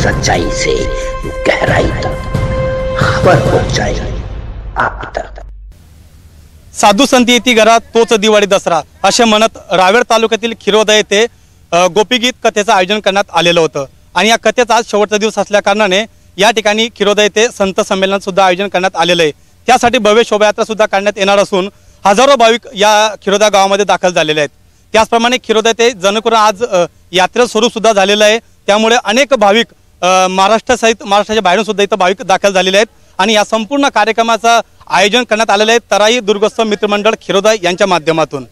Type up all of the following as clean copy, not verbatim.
सच्चाई से गहराई तक खबर पहुंच जाए आप तक। साधू संत येती घरात तोच दिवाळी दसरा असे म्हणत रावेर तालुक्यातील खिरोदा येथे गोपीगीत कथेचं आयोजन करण्यात आलेलं होतं आणि या कथेचा आज शेवटचा दिवस असल्या कारणाने या ठिकाणी खिरोदा येथे संत संमेलन सुद्धा आयोजन करण्यात आलेलं आहे। त्यासाठी भव्य शोभायात्रा सुद्धा काढण्यात येणार असून हजारो भाविक या खिरोदा गावामध्ये दाखल झालेले आहेत। त्याचप्रमाणे खिरोदा येथे जनकरून आज यात्रेचं स्वरूप सुद्धा झालेलं आहे, त्यामुळे अनेक भाविक महाराष्ट्रासहित महाराष्ट्राच्या बाहेरून सुद्धा इथं भाविक दाखल झालेले आहेत आणि या संपूर्ण कार्यक्रमाचं आयोजन करण्यात आलेलं आहे तराई दुर्गोत्सव मित्रमंडळ खिरोदा यांच्या माध्यमातून।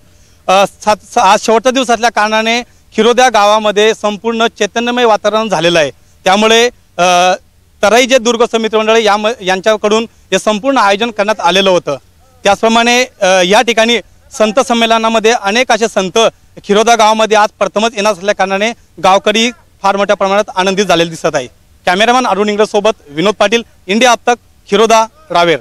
आज शेवटचा दिवस असल्या कारणाने खिरोदा गावामध्ये संपूर्ण चैतन्यमय वातावरण झालेलं आहे, त्यामुळे तराई जे दुर्गोत्सव मित्रमंडळ यांच्याकडून हे संपूर्ण आयोजन करण्यात आलेलं होतं। त्याचप्रमाणे या ठिकाणी संत संमेलनामध्ये अनेक असे संत खिरोदा गावामध्ये आज प्रथमच येणार असल्या कारणाने गावकरी फार मोठ्या प्रमाणात आनंदित झालेले दिसत आहे। कॅमेरामॅन अरुण इंग्रज सोबत विनोद पाटील, इंडिया अब तक, खिरोदा, रावेर।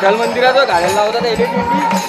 विठ्ठल मंदिराचं घालायला लावतात इलेक्ट्रिसिटी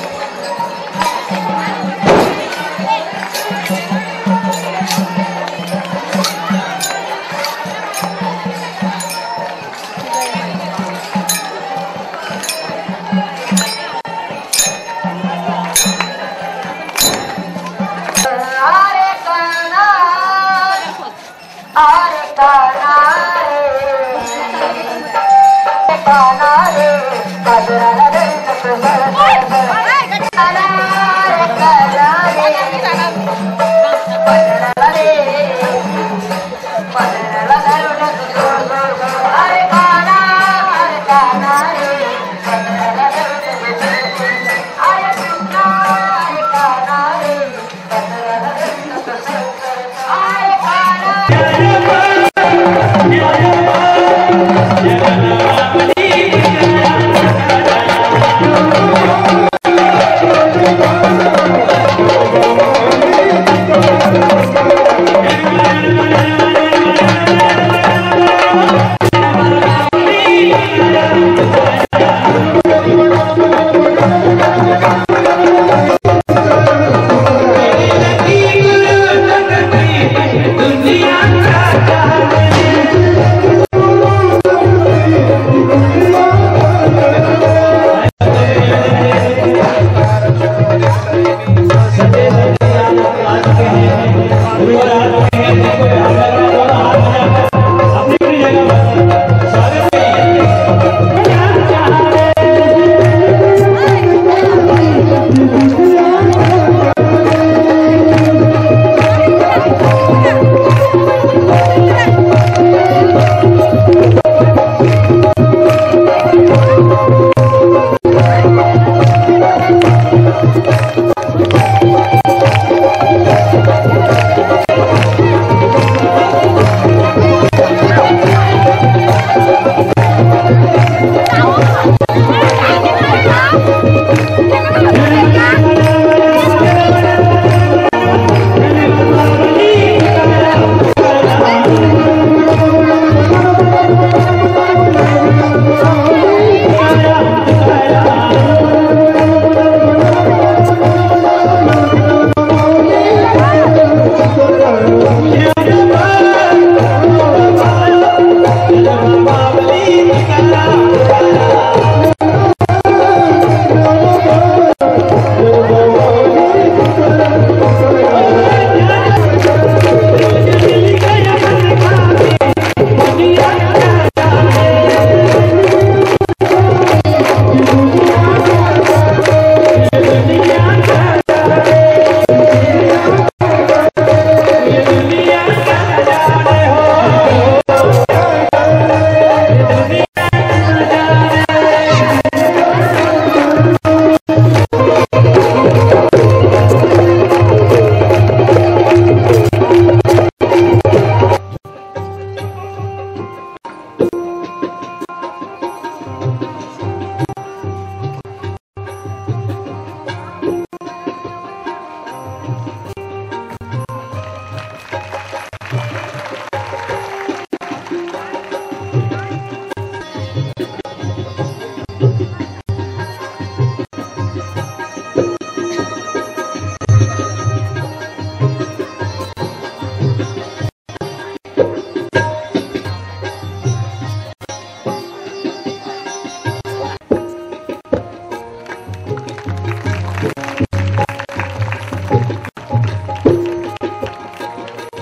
Yeah.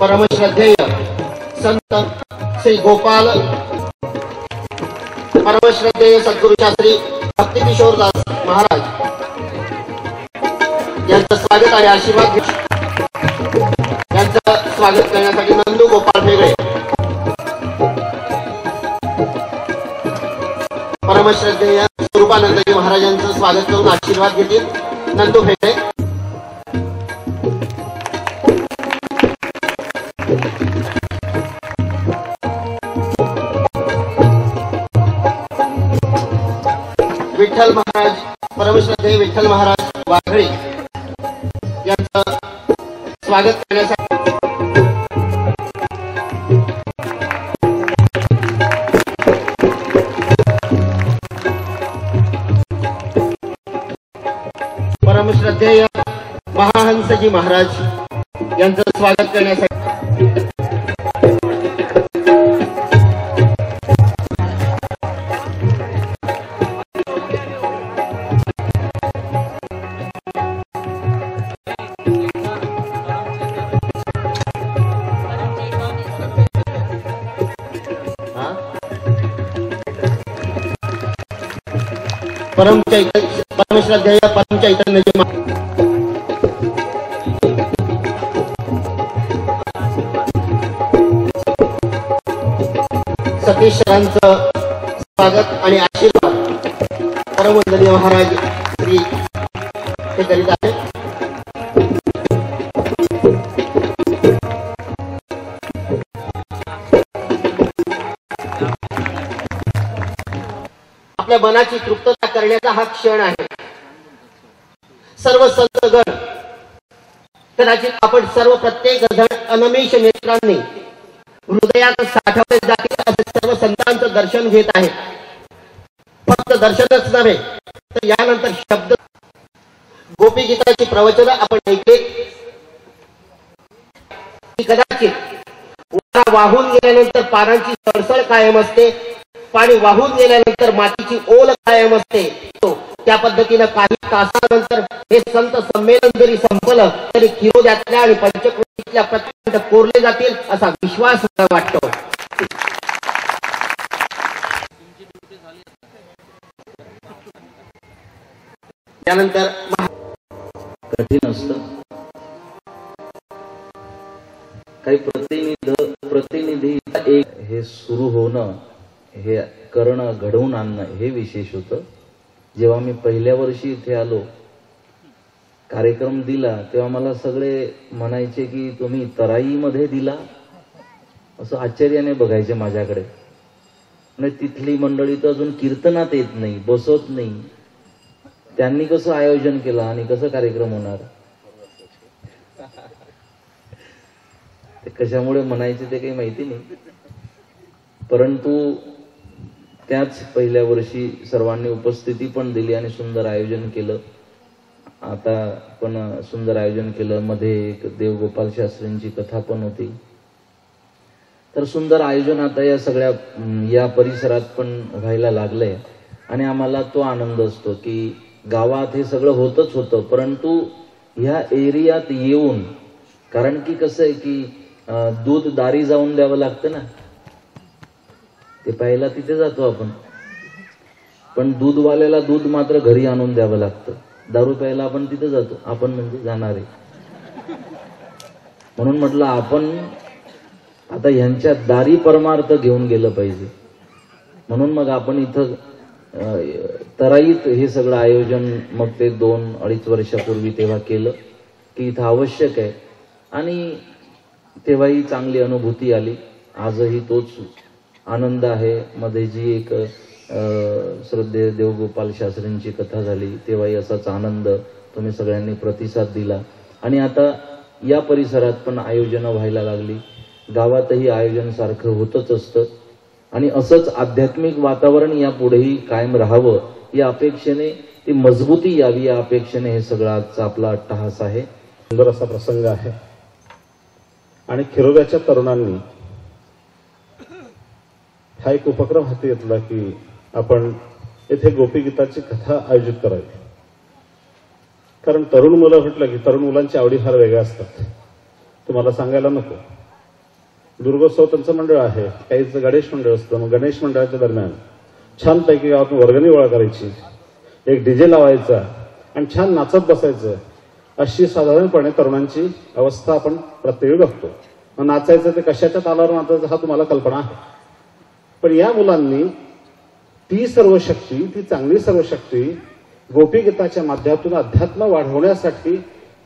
परमश्रद्धेय संत श्री गोपाल परमश्रद्धेय सद्गुरु शास्त्री भक्ती किशोरदास महाराज यांचं स्वागत आणि आशीर्वाद यांचं स्वागत करण्यासाठी नंदू गोपाल भेगळे परमश्रद्धेय स्वरूपानंदजी महाराजांचं स्वागत करून आशीर्वाद घेतील नंदू भेगळे. विठ्ठल महाराज परमश्रद्धेय विठ्ठल महाराज वाघळे यांचं स्वागत करण्यासाठी परमश्रद्धेय महाहंसजी महाराज यांचं स्वागत करण्यासाठी परमश्रद्धेय परम चैतन्यजी सतीश सरांचं स्वागत आणि आशीर्वाद परमवंदनीय महाराज श्री हे करीत आहे. आपल्या मनाची तृप्तता करण्याचा हा क्षण आहे. सर्व संतगण कदाचित आपण सर्व प्रत्येक जण अनमिष नेत्रांनी हृदयात साठवले जातील असे सर्व संतांचं दर्शन घेत आहे. फक्त दर्शनच नव्हे तर यानंतर शब्द गोपी गीताची प्रवचन आपण ऐकले. कदाचित वारा वाहून गेल्यानंतर पानांची सळसळ कायम असते, पाणी वाहून गेल्यानंतर मातीची ओल कायम असते. त्या पद्धतीनं काही तासानंतर हे संत संमेलन जरी संपलं तरी खिरोद्यातल्या आणि पंचक्रोशीतल्या प्रत्येक कोरले जातील असा विश्वास वाटतो. त्यानंतर कठीण असतं. काही प्रतिनिधी एक हे सुरू होणं, हे करणं, घडवून आणणं हे विशेष होतं. जेव्हा मी पहिल्या वर्षी इथे आलो, कार्यक्रम दिला, तेव्हा मला सगळे म्हणायचे की तुम्ही तराईमध्ये दिला, असं आश्चर्याने बघायचे माझ्याकडे. आणि तिथली मंडळी तर अजून कीर्तनात येत नाही, बसत नाही. त्यांनी कसं आयोजन केलं आणि कसं कार्यक्रम होणार, ते कशामुळे म्हणायचे ते काही माहिती नाही. परंतु त्याच पहिल्या वर्षी सर्वांनी उपस्थिती पण दिली आणि सुंदर आयोजन केलं. आता पण सुंदर आयोजन केलं. मध्ये एक देवगोपाल शास्त्रींची कथा पण होती. तर सुंदर आयोजन आता या सगळ्या या परिसरात पण व्हायला लागलंय. आणि आम्हाला तो आनंद असतो की गावात हे सगळं होतच होतं, परंतु ह्या एरियात येऊन, कारण की कसं आहे की दूध दारी जाऊन द्यावं लागतं ना, ते प्यायला तिथे जातो आपण, पण दूधवाल्याला दूध मात्र घरी आणून द्यावं लागतं. दारू प्यायला आपण तिथे जातो, आपण म्हणजे जाणारे. म्हणून म्हटलं आपण आता ह्यांच्या दारी परमार्थ घेऊन गेलं पाहिजे. म्हणून मग आपण इथं तराईत हे सगळं आयोजन मग ते 2-2.5 वर्षापूर्वी तेव्हा केलं की इथं आवश्यक आहे. आणि तेव्हाही चांगली अनुभूती आली. आजही तोच आनंद आहे. मध्ये जी एक श्रद्धेय देवगोपाल शास्त्रींची कथा झाली तेव्हाही असाच आनंद तुम्ही सगळ्यांनी प्रतिसाद दिला. आणि आता या परिसरात पण आयोजनं व्हायला लागली. गावातही आयोजन सारखं होतच असतं. आणि असंच आध्यात्मिक वातावरण यापुढेही कायम राहावं या अपेक्षेने, ती मजबूती यावी या अपेक्षेने हे सगळं आजचा आपला अट्टहास आहे. सुंदर असा प्रसंग आहे. आणि खिरोद्याच्या तरुणांनी हा एक उपक्रम हाती घेतला की आपण येथे गोपीगीताची कथा आयोजित करावी. कारण तरुण मुलं म्हटलं की तरुण मुलांची आवडी फार वेगळ्या असतात, तुम्हाला सांगायला नको. दुर्गोत्सव त्यांचं मंडळ आहे, काहीचं गणेश मंडळ असतं. मग गणेश मंडळाच्या दरम्यान छानपैकी गावातून वर्गणी गोळा करायची, एक डीजे लावायचा आणि छान नाचत बसायचं. अशी साधारणपणे तरुणांची अवस्था आपण प्रत्येक बघतो. मग नाचायचं ते कशाच्या तालावर नाचायचं हा तुम्हाला कल्पना आहे. पण या मुलांनी ती सर्व शक्ती, ती चांगली सर्व शक्ती गोपीगीताच्या माध्यमातून अध्यात्म वाढवण्यासाठी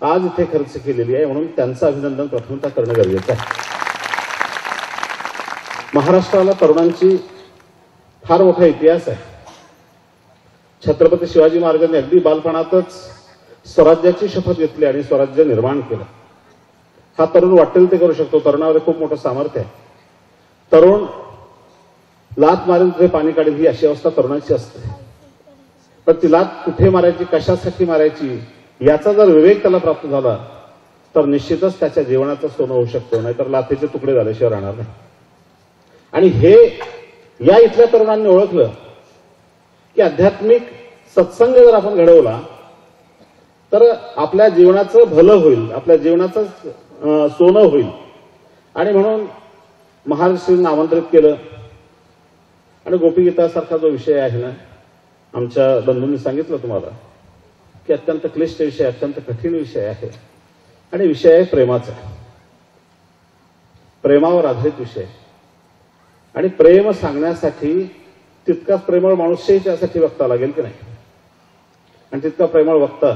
आज इथे खर्च केलेली आहे. म्हणून त्यांचं अभिनंदन प्रथमतः करणं गरजेचं आहे. महाराष्ट्राला तरुणांची फार मोठा इतिहास आहे. छत्रपती शिवाजी महाराजांनी अगदी बालपणातच स्वराज्याची शपथ घेतली आणि स्वराज्य निर्माण केलं. हा तरुण वाटेल ते करू शकतो. तरुणावर खूप मोठं सामर्थ्य आहे. तरुण लात मारेल तुझे पाणी काढेल ही अशी अवस्था तरुणाची असते. पण ती लात कुठे मारायची, कशासाठी मारायची याचा जर विवेक त्याला प्राप्त झाला तर निश्चितच त्याच्या जीवनाचं सोनं होऊ शकतं. नाहीतर लाथेचे तुकडे झाल्याशिवाय राहणार नाही. आणि हे या इथल्या तरुणांनी ओळखलं की आध्यात्मिक सत्संग जर आपण घडवला तर आपल्या जीवनाचं भलं होईल, आपल्या जीवनाचं सोनं होईल. आणि म्हणून महाराष्ट्रींना आमंत्रित केलं. आणि गोपीगीतासारखा जो विषय आहे ना, आमच्या बंधूंनी सांगितलं तुम्हाला की अत्यंत क्लिष्ट विषय, अत्यंत कठीण विषय आहे. आणि विषय आहे प्रेमाचा, प्रेमावर आधारित विषय. आणि प्रेम सांगण्यासाठी तितकाच प्रेमळ मनुष्यही त्यासाठी वक्ता लागेल की नाही. आणि तितका प्रेमळ वक्ता,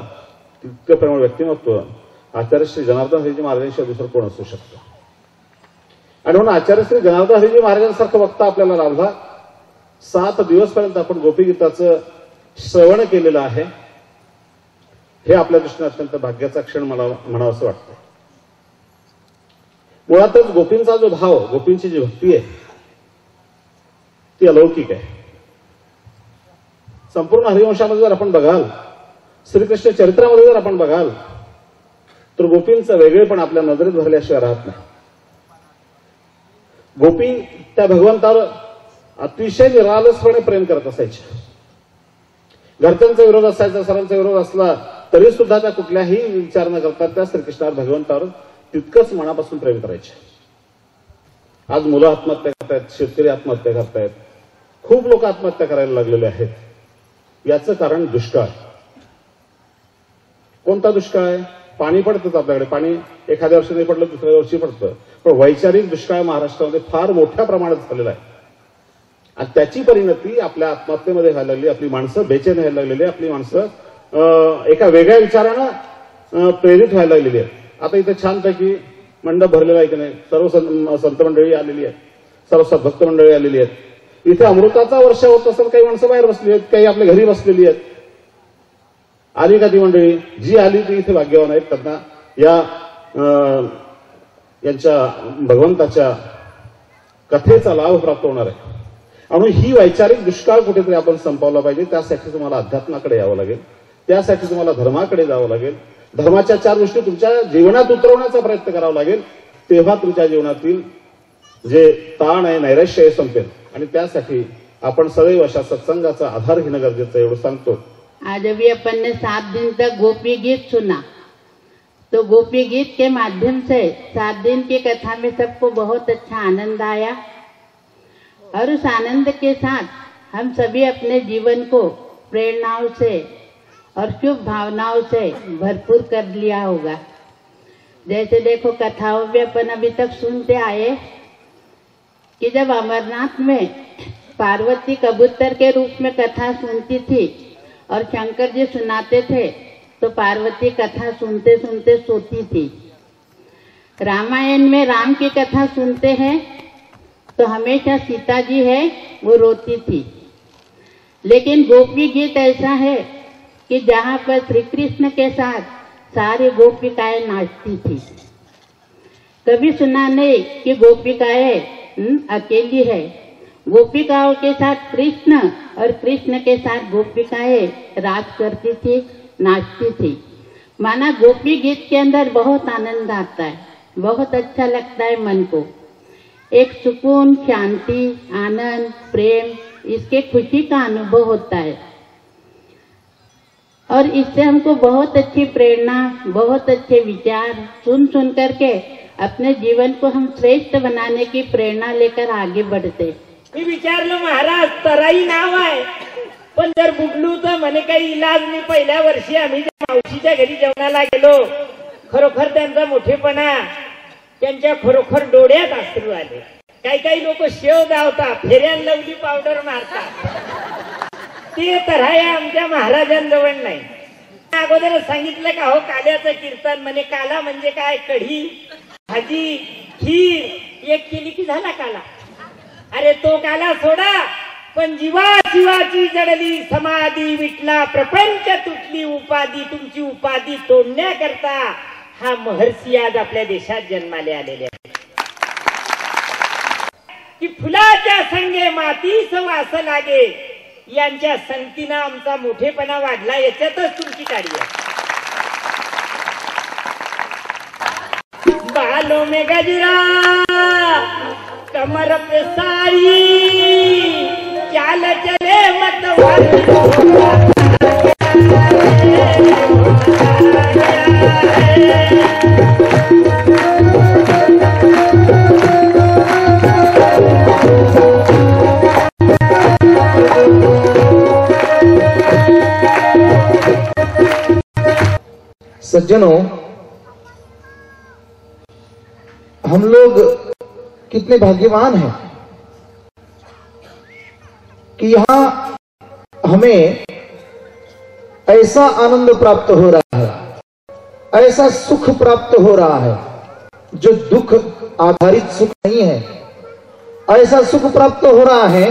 तितकं प्रेमळ व्यक्तिमत्व आचार्य श्री जनार्दन हरीजी महाराजांशिवाय दुसरं कोण असू शकतं. आणि म्हणून आचार्य श्री जनार्दन हरीजी महाराजांसारखा वक्ता आपल्याला लाभला. 7 दिवसपर्यंत आपण गोपीगीताचं श्रवण केलेलं आहे. हे आपल्या दृष्टीने अत्यंत भाग्याचा क्षण मला म्हणावं असं वाटतं. मुळातच गोपींचा जो भाव, गोपींची जी भक्ती आहे ती अलौकिक आहे. संपूर्ण हरिवंशामध्ये जर आपण बघाल, श्रीकृष्ण चरित्रामध्ये जर आपण बघाल तर गोपींचं वेगळेपण आपल्या नजरेत भरल्याशिवाय राहत नाही. गोपी त्या भगवंतावर अतिशय निरालसपणे प्रेम करत असायचे. घरच्यांचा विरोध असायचा, सरांचा विरोध असला तरी सुद्धा त्या कुठल्याही विचार न करता त्या श्रीकृष्णावर, भगवंतावर तितकंच मनापासून प्रेम करायचे. आज मुलं आत्महत्या करतायत, शेतकरी आत्महत्या करतायत, खूप लोक आत्महत्या करायला लागलेले आहेत. याचं कारण दुष्काळ. कोणता दुष्काळ आहे? पाणी पडतंच आपल्याकडे. पाणी एखाद्या वर्षी नाही पडलं, दुसऱ्या वर्षी पडतं. पण वैचारिक दुष्काळ महाराष्ट्रामध्ये फार मोठ्या प्रमाणात झालेला आहे. आणि त्याची परिणती आपल्या आत्महत्येमध्ये व्हायला लागली. आपली माणसं बेचैन व्हायला लागलेली, आपली माणसं एका वेगळ्या विचारानं प्रेरित व्हायला लागलेली आहे. आता इथे छानपैकी मंडप भरलेला आहे की नाही, सर्व संत मंडळी आलेली आहेत, सर्व सद्भक्त मंडळी आलेली आहेत. इथे अमृताचा वर्षा होत असेल, काही माणसं बाहेर बसली आहेत, काही आपल्या घरी बसलेली आहेत. आली का ती मंडळी? जी आली ती इथे भाग्यवान आहेत. त्यांना यांच्या भगवंताच्या कथेचा लाभ प्राप्त होणार आहे. आणि ही वैचारिक दुष्काळ कुठेतरी आपण संपवला पाहिजे. त्यासाठी तुम्हाला अध्यात्माकडे यावं लागेल, त्यासाठी तुम्हाला धर्माकडे जावं लागेल. धर्माच्या 4 गोष्टी तुमच्या जीवनात उतरवण्याचा प्रयत्न करावा लागेल. तेव्हा तुमच्या जीवनातील जे ताण आहे, नैराश्य आहे संपेल. आणि त्यासाठी आपण सदैव अशा सत्संगाचा आधार घेणं गरजेचं एवढं सांगतो. आज अभी अपन ने 7 दिन तक गोपी गीत सुना. तो गोपी गीत के माध्यम से 7 दिन की कथा में सबको बहुत अच्छा आनंद आया. और उस आनंद के साथ हम सभी अपने जीवन को प्रेरणाओं से और शुभ भावनाओं से भरपूर कर लिया होगा. जैसे देखो कथाओं में अपन अभी तक सुनते आए कि जब अमरनाथ में पार्वती कबूतर के रूप में कथा सुनती थी और शंकर जी सुनाते थे तो पार्वती कथा सुनते सुनते सोती थी. रामायण में राम की कथा सुनते हैं तो हमेशा सीता जी है वो रोती थी. लेकिन गोपी गीत ऐसा है कि जहाँ पर श्री कृष्ण के साथ सारी गोपिकाएं नाचती थी. कभी सुना नहीं कि गोपिकाएं अकेली है. गोपिकाओं के साथ कृष्ण और कृष्ण के साथ गोपिकाएं राज करती थी, नाचती थी. माना गोपी गीत के अंदर बहुत आनंद आता है, बहुत अच्छा लगता है मन को. एक सुकून, शांति, आनंद, प्रेम, इसके खुशी का अनुभव होता है. और इससे हमको बहुत अच्छी प्रेरणा, बहुत अच्छे विचार सुन करके अपने जीवन को हम श्रेष्ठ बनाने की प्रेरणा लेकर आगे बढ़ते। मी विचारलं महाराज तराई नाव आहे पण जर बुडलू तर म्हणे काही इलाज नाही। पहिल्या वर्षी आम्ही मावशीच्या घरी जेवणाला गेलो, खरोखर त्यांचा मोठेपणा, त्यांच्या खरोखर डोळ्यात अश्रू आले। काही काही लोक शेव धावतात, फेऱ्यान लवली पावडर मारतात, ते तराया आमच्या महाराजांजवळ नाही। अगोदर सांगितलं का हो काल्याचं कीर्तन, म्हणे काला म्हणजे काय, कढी भाजी खीर एक केली की झाला काला। अरे तो काला सोडा, पण जीवा शिवाची जडली समाधी, विटला प्रपंच तुटली उपाधी, तुमची उपाधी तोडण्याकरता हा महर्षी आज आपल्या देशात जन्माले आलेले आहेत। की फुलाच्या संगे मातीस वास लागे, यांच्या संगतीनं आमचा मोठेपणा वाढला, याच्यातच तुमची काळी आहे। बालों में गजरा कमर पे साड़ी, चाल चले मतवारी। सज्जनों, हम लोग कितने भाग्यवान हैं कि यहां हमें ऐसा आनंद प्राप्त हो रहा है, ऐसा सुख प्राप्त हो रहा है जो दुख आधारित सुख नहीं है। ऐसा सुख प्राप्त हो रहा है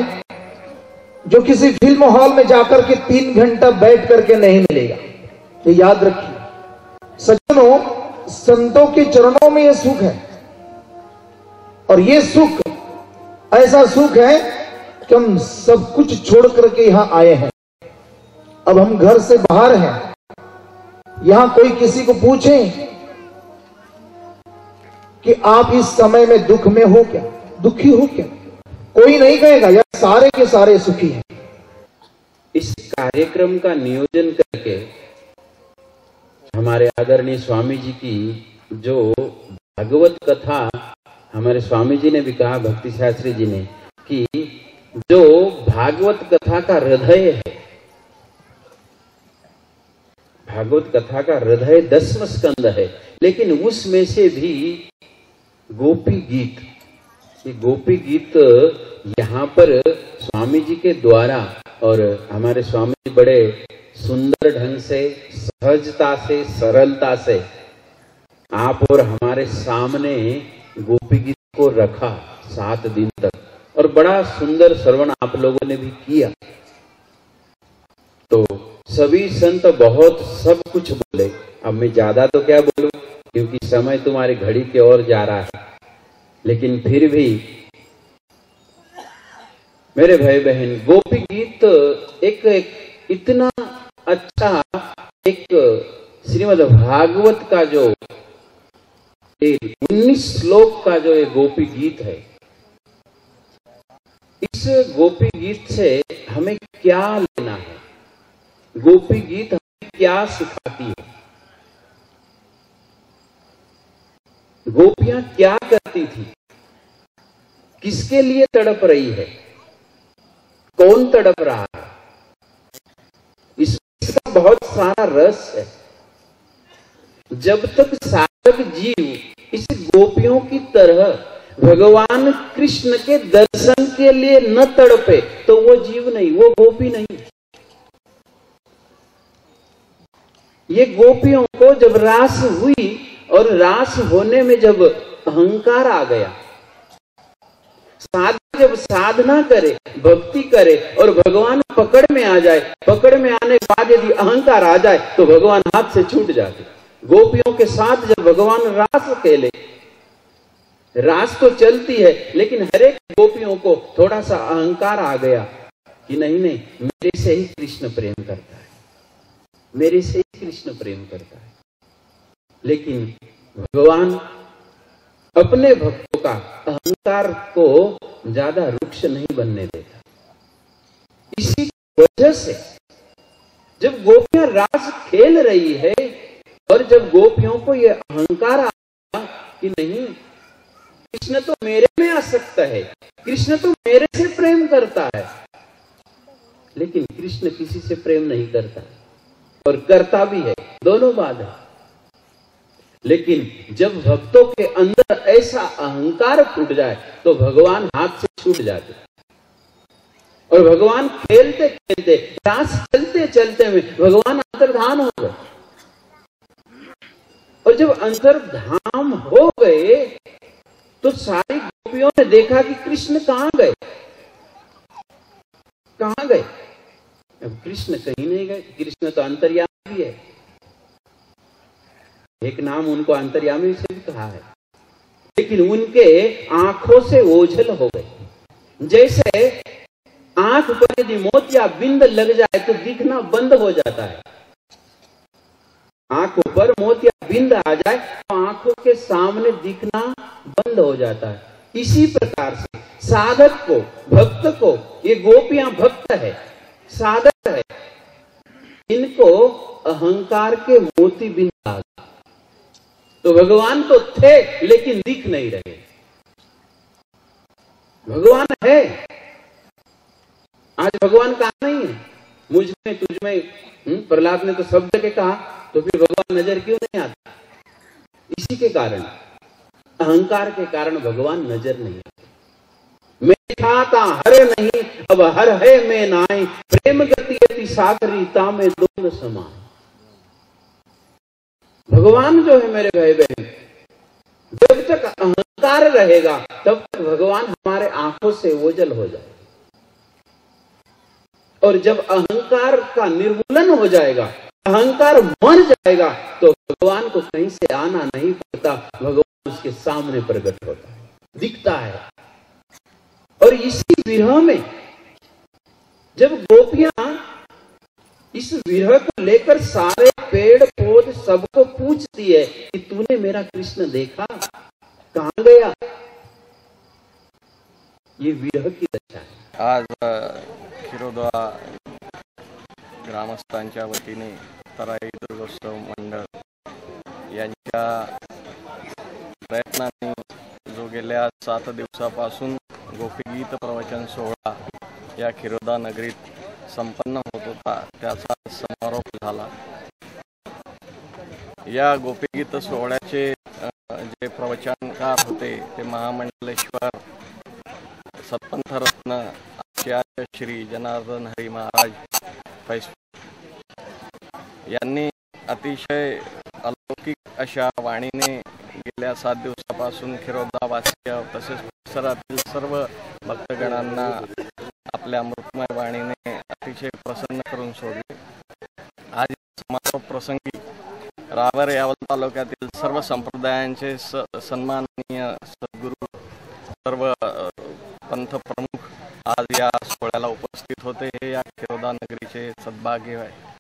जो किसी फिल्म हॉल में जाकर के 3 घंटा बैठ करके नहीं मिलेगा। तो याद रखिए सज्जनों, संतों के चरणों में यह सुख है, और यह सुख ऐसा सुख है कि हम सब कुछ छोड़ करके यहां आए हैं। अब हम घर से बाहर हैं, यहां कोई किसी को पूछे कि आप इस समय में दुख में हो क्या, दुखी हो क्या, कोई नहीं कहेगा, यार सारे के सारे सुखी हैं। इस कार्यक्रम का नियोजन करके हमारे आदरणीय स्वामी जी की जो भागवत कथा, हमारे स्वामी जी ने भी कहा, भक्ति शास्त्री जी ने, कि जो भागवत कथा का हृदय है, भागवत कथा का हृदय 10वां स्कंद है, लेकिन उसमें से भी गोपी गीत, ये गोपी गीत यहाँ पर स्वामी जी के द्वारा, और हमारे स्वामी जी बड़े सुंदर ढंग से, सहजता से, सरलता से आप और हमारे सामने गोपी गीत को रखा 7 दिन तक, और बड़ा सुंदर श्रवण आप लोगों ने भी किया। तो सभी संत बहुत सब कुछ बोले, अब मैं ज्यादा तो क्या बोलूं क्योंकि समय तुम्हारी घड़ी की ओर जा रहा है, लेकिन फिर भी मेरे भाई बहन, गोपी गीत एक इतना अच्छा एक श्रीमद् भागवत का जो 19 श्लोक का जो एक गोपी गीत है, इस गोपी गीत से हमें क्या लेना है, गोपी गीत हमें क्या सिखाती है, गोपियां क्या करती थी, किसके लिए तड़प रही है, कौन तड़प रहा है, इसका बहुत सारा रस है। जब तक साधक जीव इस गोपियों की तरह भगवान कृष्ण के दर्शन के लिए न तड़पे तो वो जीव नहीं, वो गोपी नहीं। ये गोपियों को जब रास हुई और रास होने में जब अहंकार आ गया, साधक जब साधना करे, भक्ति करे और भगवान पकड़ में आ जाए, पकड़ में आने के बाद यदि अहंकार आ जाए तो भगवान हाथ से छूट जाते। गोपियों के साथ जब भगवान रास खेले, रास तो चलती है लेकिन हर एक गोपियों को थोड़ा सा अहंकार आ गया कि नहीं नहीं, मेरे से ही कृष्ण प्रेम करता है, मेरे से ही कृष्ण प्रेम करता है। लेकिन भगवान अपने भक्तों का अहंकार को ज्यादा रुक्ष नहीं बनने देता। इसी वजह से जब गोपियां रास खेल रही है और जब गोपियों को यह अहंकार आया कि कि नहीं, कृष्ण तो मेरे में आसक्त है, कृष्ण तो मेरे से प्रेम करता है। लेकिन कृष्ण किसी से प्रेम नहीं करता और करता भी है, दोनों बात है। लेकिन जब भक्तों के अंदर ऐसा अहंकार फूट जाए तो भगवान हाथ से छूट जाते और भगवान खेलते खेलते, रास चलते चलते में भगवान अंतर्धान हो गए। और जब अंतर्धान हो गए तो सारी गोपियों ने देखा कि कृष्ण कहां गए, कहां गए। अब कृष्ण कहीं नहीं गए, कृष्ण तो अंतर्यामी भी है, एक नाम उनको अंतर्यामी से भी कहा है। लेकिन उनके आंखों से ओझल हो गए। जैसे आंख पर यदि मोतिया बिंद लग जाए तो दिखना बंद हो जाता है, आंखों पर मोतिया बिंद आ जाए तो आंखों के सामने दिखना बंद हो जाता है। इसी प्रकार से साधक को, भक्त को, ये गोपियां भक्त है, साधक है, इनको अहंकार के मोती बिंद आ गए। तो भगवान तो थे लेकिन दिख नहीं रहे। भगवान है, आज भगवान कहां नहीं है, मुझ में, तुझ में। प्रहलाद ने तो सब जगह कहा, तो फिर भगवान नजर क्यों नहीं आता? इसी के कारण, अहंकार के कारण भगवान नजर नहीं आता। मैं था हरे नहीं, अब हर है मैं नाई, प्रेम गति अति सागरीता में दोनों समान। भगवान जो है मेरे भाई बहन, जब तक अहंकार रहेगा तब तक भगवान हमारे आंखों से ओझल हो जाए, और जब अहंकार का निर्मूलन हो जाएगा, अहंकार मर जाएगा, तो भगवान को कहीं से आना नहीं पड़ता, भगवान उसके सामने प्रकट होता है, दिखता है। और इसी विरह में जब गोपियां इस विरह को लेकर सारे पेड़ पौधे सबको पूछती है कि तूने मेरा कृष्ण देखा, कहां गया, ये विरह की दशा है। आज खिरोदा ग्रामस्थांच्या वतीने तराई दुर्गोत्सव मंडळ यांच्या प्रयत्नाने जो गेल्या 7 दिवसापासून गोपीगीत प्रवचन सोहळा या खिरोदा नगरीत संपन्न होत होता, त्याचा समारोप झाला। या गोपीगीत सोहळ्याचे जे प्रवचनकार होते ते महामंडलेश्वर सतपंथ रत्न आचार्य श्री जनार्दन हरी महाराज यांनी अतिशय अलौकिक अशा वाणीने गेल्या 7 दिवसापासून खिरोदा वासिय तसेच परिसरातील सर्व भक्तगणांना आपल्या अमृतमय वाणीने अतिशय प्रसन्न करून सोडले। आज समारोप प्रसंगी रावेर यावल तालुक्यातील सर्व संप्रदायांचे सन्माननीय सद्गुरू, सर्व पंथ प्रमुख आज या सोहळ्याला उपस्थित होते। हे या खिरोदा नगरीचे सद्भाग्य आहे।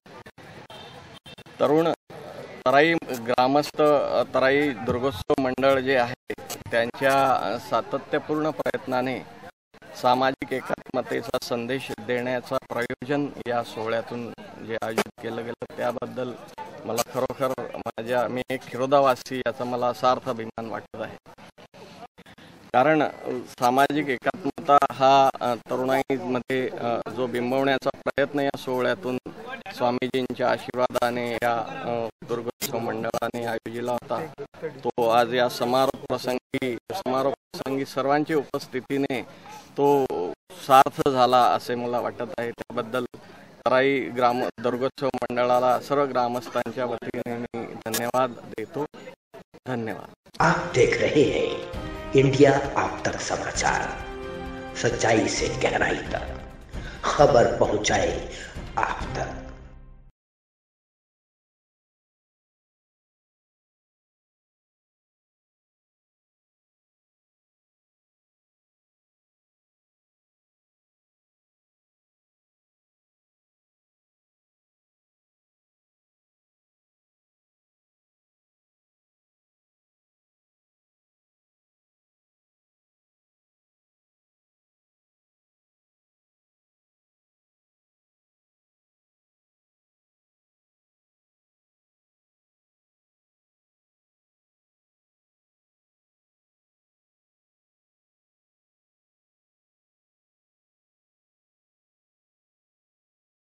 तराई ग्रामस्थ तराई दुर्गोत्सव मंडळ जे आहे त्यांच्या सातत्यपूर्ण प्रयत्नाने सामाजिक एकात्मतेचा संदेश देण्याचा प्रयोजन या सोहळ्यातून जे आयोजित केलं गेलं त्याबद्दल मला खरोखर मी एक खिरोदावासी याचा मला सार्थ अभिमान वाटत आहे। कारण सामाजिक एकात्मता हा तरुणाईमध्ये जो बिंबवण्याचा प्रयत्न या सोहळ्यातून स्वामीजींच्या आशीर्वादाने या दुर्गोत्सव मंडळाने आयोजिला होता, तो आज या समारोप प्रसंगी सर्वांची उपस्थितीने तो सार्थ झाला असे मला वाटत आहे। त्याबद्दल तराई ग्राम दुर्गोत्सव मंडळाला सर्व ग्रामस्थांच्या वतीने मी धन्यवाद देतो। धन्यवाद। आप देख रहे हैं इंडिया आफ्टर समाचार, सच्चाई से गहराई तक खबर पहुंचाए आप तक।